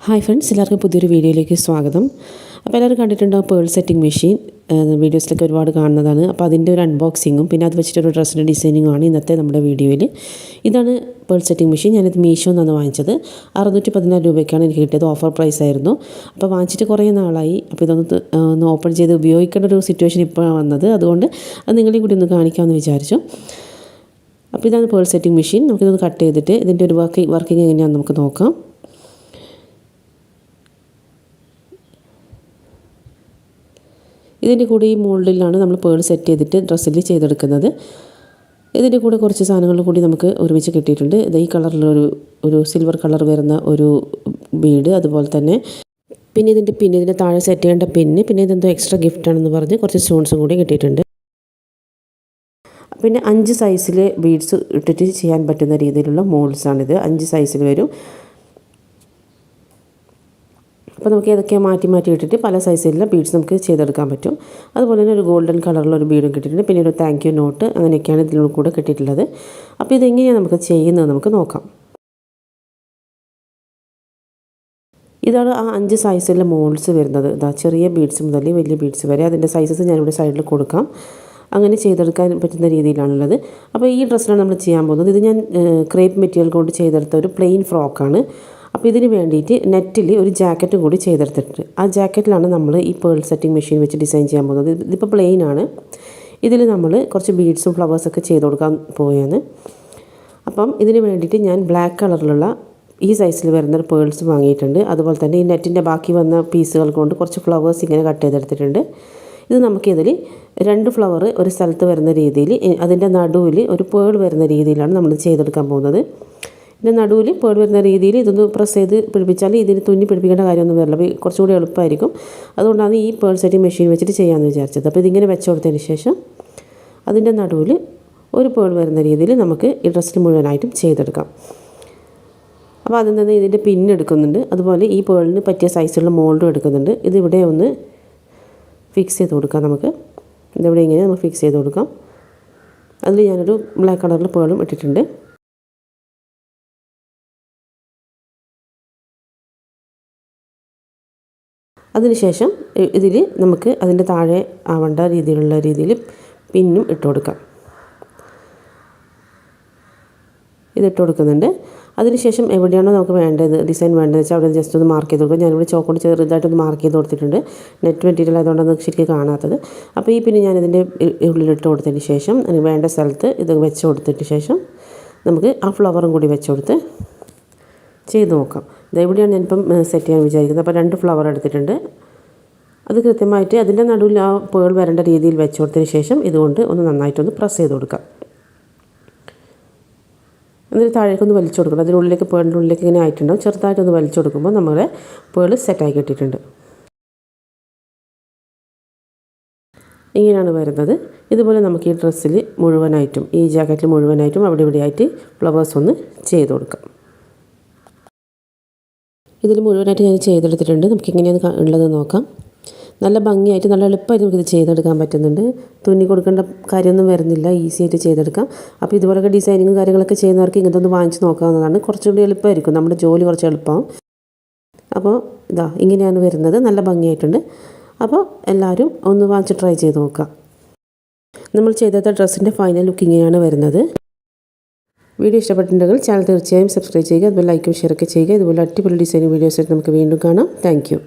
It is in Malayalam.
ഹായ് ഫ്രണ്ട്സ്, എല്ലാവർക്കും പുതിയൊരു വീഡിയോയിലേക്ക് സ്വാഗതം. അപ്പോൾ എല്ലാവരും കണ്ടിട്ടുണ്ടാവും പേൾ സെറ്റിംഗ് മെഷീൻ. വീഡിയോസിലൊക്കെ ഒരുപാട് കാണുന്നതാണ്. അപ്പോൾ അതിൻ്റെ ഒരു അൺബോക്സിങ്ങും പിന്നെ അത് വെച്ചിട്ടൊരു ഡ്രസ്സിൻ്റെ ഡിസൈനിങ്ങും ആണ് ഇന്നത്തെ നമ്മുടെ വീഡിയോയിൽ. ഇതാണ് പേൾ സെറ്റിംഗ് മെഷീൻ. ഞാനിത് മീഷോ എന്നാണ് വാങ്ങിച്ചത്. 614 രൂപയ്ക്കാണ് എനിക്ക് കിട്ടിയത്. ഓഫർ പ്രൈസ് ആയിരുന്നു. അപ്പോൾ വാങ്ങിച്ചിട്ട് കുറേ നാളായി. അപ്പോൾ ഒന്ന് ഓപ്പൺ ചെയ്ത് ഉപയോഗിക്കേണ്ട ഒരു സിറ്റുവേഷൻ ഇപ്പോഴാണ് വന്നത്. അതുകൊണ്ട് അത് നിങ്ങളെയും കൂടി ഒന്ന് കാണിക്കാമെന്ന് വിചാരിച്ചു. അപ്പോൾ ഇതാണ് പേൾ സെറ്റിംഗ് മെഷീൻ. നമുക്കിതൊന്ന് കട്ട് ചെയ്തിട്ട് ഇതിൻ്റെ ഒരു വർക്കിംഗ് എങ്ങനെയാണെന്ന് നമുക്ക് നോക്കാം. ഇതിൻ്റെ കൂടെ ഈ മോൾഡിലാണ് നമ്മൾ പേൾ സെറ്റ് ചെയ്തിട്ട് ഡ്രസ്സിൽ ചെയ്തെടുക്കുന്നത്. ഇതിൻ്റെ കൂടെ കുറച്ച് സാധനങ്ങൾ കൂടി നമുക്ക് ഒരുമിച്ച് കിട്ടിയിട്ടുണ്ട്. ഇത് ഈ കളറിലൊരു സിൽവർ കളർ വരുന്ന ഒരു ബീഡ്, അതുപോലെ തന്നെ പിന്നെ ഇതിൻ്റെ താഴെ സെറ്റ് ചെയ്യേണ്ട പിന്നെ ഇതെന്തോ എക്സ്ട്രാ ഗിഫ്റ്റാണെന്ന് പറഞ്ഞ് കുറച്ച് സ്റ്റോൺസും കൂടി കിട്ടിയിട്ടുണ്ട്. പിന്നെ 5 സൈസിൽ ബീഡ്സ് ഇട്ടിട്ട് ചെയ്യാൻ പറ്റുന്ന രീതിയിലുള്ള മോൾഡ്സാണിത്. 5 സൈസിൽ വരും. അപ്പോൾ നമുക്ക് ഏതൊക്കെയാണ് മാറ്റി ഇട്ടിട്ട് പല സൈസിലുള്ള ബീഡ്സ് നമുക്ക് ചെയ്തെടുക്കാൻ പറ്റും. അതുപോലെ തന്നെ ഒരു ഗോൾഡൻ കളറിലൊരു ബീഡും കിട്ടിയിട്ടുണ്ട്. പിന്നെ ഒരു താങ്ക് യു നോട്ട്, അങ്ങനെയൊക്കെയാണ് ഇതിൽ കൂടെ കിട്ടിയിട്ടുള്ളത്. അപ്പോൾ ഇതെങ്ങനെയാണ് നമുക്ക് ചെയ്യുന്നത് നമുക്ക് നോക്കാം. ഇതാണ് ആ 5 സൈസിലുള്ള മോൾഡ്സ് വരുന്നത്. ഇതാ ചെറിയ ബീഡ്സ് മുതൽ വലിയ ബീഡ്സ് വരെ അതിൻ്റെ സൈസസ് ഞാനിവിടെ സൈഡിൽ കൊടുക്കാം. അങ്ങനെ ചെയ്തെടുക്കാൻ പറ്റുന്ന രീതിയിലാണുള്ളത്. അപ്പോൾ ഈ ഡ്രസ്സിലാണ് നമ്മൾ ചെയ്യാൻ പോകുന്നത്. ഇത് ഞാൻ ക്രേപ്പ് മെറ്റീരിയൽ കൊണ്ട് ചെയ്തെടുത്ത ഒരു പ്ലെയിൻ ഫ്രോക്കാണ്. അപ്പോൾ ഇതിന് വേണ്ടിയിട്ട് നെറ്റിൽ ഒരു ജാക്കറ്റും കൂടി ചെയ്തെടുത്തിട്ടുണ്ട്. ആ ജാക്കറ്റിലാണ് നമ്മൾ ഈ പേൾ സെറ്റിംഗ് മെഷീൻ വെച്ച് ഡിസൈൻ ചെയ്യാൻ പോകുന്നത്. ഇതിപ്പോൾ പ്ലെയിൻ ആണ്. ഇതിൽ നമ്മൾ കുറച്ച് ബീഡ്സും ഫ്ലവേഴ്സൊക്കെ ചെയ്ത് കൊടുക്കാൻ പോവുകയാണ്. അപ്പം ഇതിന് വേണ്ടിയിട്ട് ഞാൻ ബ്ലാക്ക് കളറിലുള്ള ഈ സൈസിൽ വരുന്ന പേൾസ് വാങ്ങിയിട്ടുണ്ട്. അതുപോലെ തന്നെ ഈ നെറ്റിൻ്റെ ബാക്കി വന്ന പീസുകൾ കൊണ്ട് കുറച്ച് ഫ്ലവേഴ്സ് ഇങ്ങനെ കട്ട് ചെയ്തെടുത്തിട്ടുണ്ട്. ഇത് നമുക്കിതിൽ 2 ഫ്ലവർ ഒരു സ്ഥലത്ത് വരുന്ന രീതിയിൽ, അതിൻ്റെ നടുവിൽ ഒരു പേൾ വരുന്ന രീതിയിലാണ് നമ്മൾ ചെയ്തെടുക്കാൻ പോകുന്നത്. ഇതിൻ്റെ നടുവിൽ പേൾ വരുന്ന രീതിയിൽ ഇതൊന്ന് പ്രസ് ചെയ്ത് പിടിപ്പിച്ചാൽ ഇതിന് തുന്നി പിടിപ്പിക്കേണ്ട കാര്യമൊന്നും വരില്ല. അപ്പോൾ കുറച്ചുകൂടി എളുപ്പമായിരിക്കും. അതുകൊണ്ടാണ് ഈ പേൾ സെറ്റിംഗ് മെഷീൻ വെച്ചിട്ട് ചെയ്യാമെന്ന് വിചാരിച്ചത്. അപ്പോൾ ഇതിങ്ങനെ വെച്ച് കൊടുത്തതിന് ശേഷം അതിൻ്റെ നടുവിൽ ഒരു പേൾ വരുന്ന രീതിയിൽ നമുക്ക് ഈ ഡ്രസ്സിൽ മുഴുവനായിട്ടും ചെയ്തെടുക്കാം. അപ്പോൾ അതിൽ നിന്ന് ഇതിൻ്റെ പിന്നെടുക്കുന്നുണ്ട്. അതുപോലെ ഈ പേളിന് പറ്റിയ സൈസുള്ള മോൾഡും എടുക്കുന്നുണ്ട്. ഇതിവിടെ ഒന്ന് ഫിക്സ് ചെയ്ത് കൊടുക്കാം. നമുക്ക് ഇതിവിടെ ഇങ്ങനെ നമുക്ക് ഫിക്സ് ചെയ്ത് കൊടുക്കാം. അതിൽ ഞാനൊരു ബ്ലാക്ക് കളറിൽ പേളും ഇട്ടിട്ടുണ്ട്. അതിനുശേഷം ഇതിൽ നമുക്ക് അതിൻ്റെ താഴെ ആവേണ്ട രീതിയിൽ പിന്നും ഇട്ട് കൊടുക്കാം. ഇതിട്ട് കൊടുക്കുന്നുണ്ട്. അതിനുശേഷം എവിടെയാണോ നമുക്ക് ഡിസൈൻ വേണ്ടതെന്ന് വെച്ചാൽ അവിടെ ജസ്റ്റ് ഒന്ന് മാർക്ക് ചെയ്ത് കൊടുക്കുക. ഞാനിവിടെ ചോക്കോട് ചെറുതായിട്ടൊന്ന് മാർക്ക് ചെയ്ത് കൊടുത്തിട്ടുണ്ട്. നെറ്റ് മെറ്റീരിയൽ ആയതുകൊണ്ടാണ് ശരിക്കും കാണാത്തത്. അപ്പോൾ ഈ പിന്നെ ഞാനിതിൻ്റെ ഉള്ളിലിട്ട് കൊടുത്തതിന് ശേഷം അതിന് വേണ്ട സ്ഥലത്ത് ഇത് വെച്ച് കൊടുത്തതിന് ശേഷം നമുക്ക് ആ ഫ്ലവറും കൂടി വെച്ച് കൊടുത്ത് ചെയ്ത് നോക്കാം. ഇതെവിടെയാണ് ഞാനിപ്പം സെറ്റ് ചെയ്യാൻ വിചാരിക്കുന്നത്. അപ്പോൾ 2 ഫ്ലവർ എടുത്തിട്ടുണ്ട്. അത് കൃത്യമായിട്ട് അതിൻ്റെ നടുവിൽ ആ പേൾ വരേണ്ട രീതിയിൽ വെച്ച് കൊടുത്തതിന് ശേഷം ഇതുകൊണ്ട് ഒന്ന് നന്നായിട്ടൊന്ന് പ്രസ് ചെയ്ത് കൊടുക്കാം. എന്നിട്ട് താഴേക്കൊന്ന് വലിച്ചു കൊടുക്കണം. അതിനുള്ളിലേക്ക് പേളിൻ്റെ ഉള്ളിലേക്ക് ഇങ്ങനെ ആയിട്ടുണ്ടാവും. ചെറുതായിട്ടൊന്ന് വലിച്ചു കൊടുക്കുമ്പോൾ നമ്മുടെ പേൾ സെറ്റായി കിട്ടിയിട്ടുണ്ട്. ഇങ്ങനെയാണ് വരുന്നത്. ഇതുപോലെ നമുക്ക് ഈ ഡ്രസ്സിൽ മുഴുവനായിട്ടും, ഈ ജാക്കറ്റിൽ മുഴുവനായിട്ടും അവിടെ ഇവിടെയായിട്ട് ഫ്ലവേഴ്സ് ഒന്ന് ചെയ്ത് കൊടുക്കാം. ഇതിൽ മുഴുവനായിട്ട് ഞാൻ ചെയ്തെടുത്തിട്ടുണ്ട്. നമുക്ക് എങ്ങനെയാണ് ഉള്ളത് നോക്കാം. നല്ല ഭംഗിയായിട്ട് നല്ല എളുപ്പമായിട്ട് നമുക്കിത് ചെയ്തെടുക്കാൻ പറ്റുന്നുണ്ട്. തുന്നി കൊടുക്കേണ്ട കാര്യമൊന്നും വരുന്നില്ല. ഈസി ആയിട്ട് ചെയ്തെടുക്കാം. അപ്പോൾ ഇതുപോലൊക്കെ ഡിസൈനിങ്ങും കാര്യങ്ങളൊക്കെ ചെയ്യുന്നവർക്ക് ഇങ്ങനത്തെ ഒന്ന് വാങ്ങിച്ച് നോക്കാവുന്നതാണ്. കുറച്ചുകൂടി എളുപ്പമായിരിക്കും. നമ്മുടെ ജോലി കുറച്ച് എളുപ്പമാവും. അപ്പോൾ ഇങ്ങനെയാണ് വരുന്നത്. നല്ല ഭംഗിയായിട്ടുണ്ട്. അപ്പോൾ എല്ലാവരും ഒന്ന് വാങ്ങിച്ച് ട്രൈ ചെയ്ത് നോക്കാം. നമ്മൾ ചെയ്തെടുത്ത ഡ്രസ്സിൻ്റെ ഫൈനൽ ലുക്ക് ഇങ്ങനെയാണ് വരുന്നത്. വീഡിയോ ഇഷ്ടപ്പെട്ടിട്ടുണ്ടെങ്കിൽ ചാനൽ തീർച്ചയായും സബ്സ്ക്രൈബ് ചെയ്യുക. അതുപോലെ ലൈക്കും ഷെയറൊക്കെ ചെയ്യുക. ഇതുപോലെ അടിപൊളി ഡിസൈനിങ് വീഡിയോസ് ആയിട്ട് നമുക്ക് വീണ്ടും കാണാം. Thank you.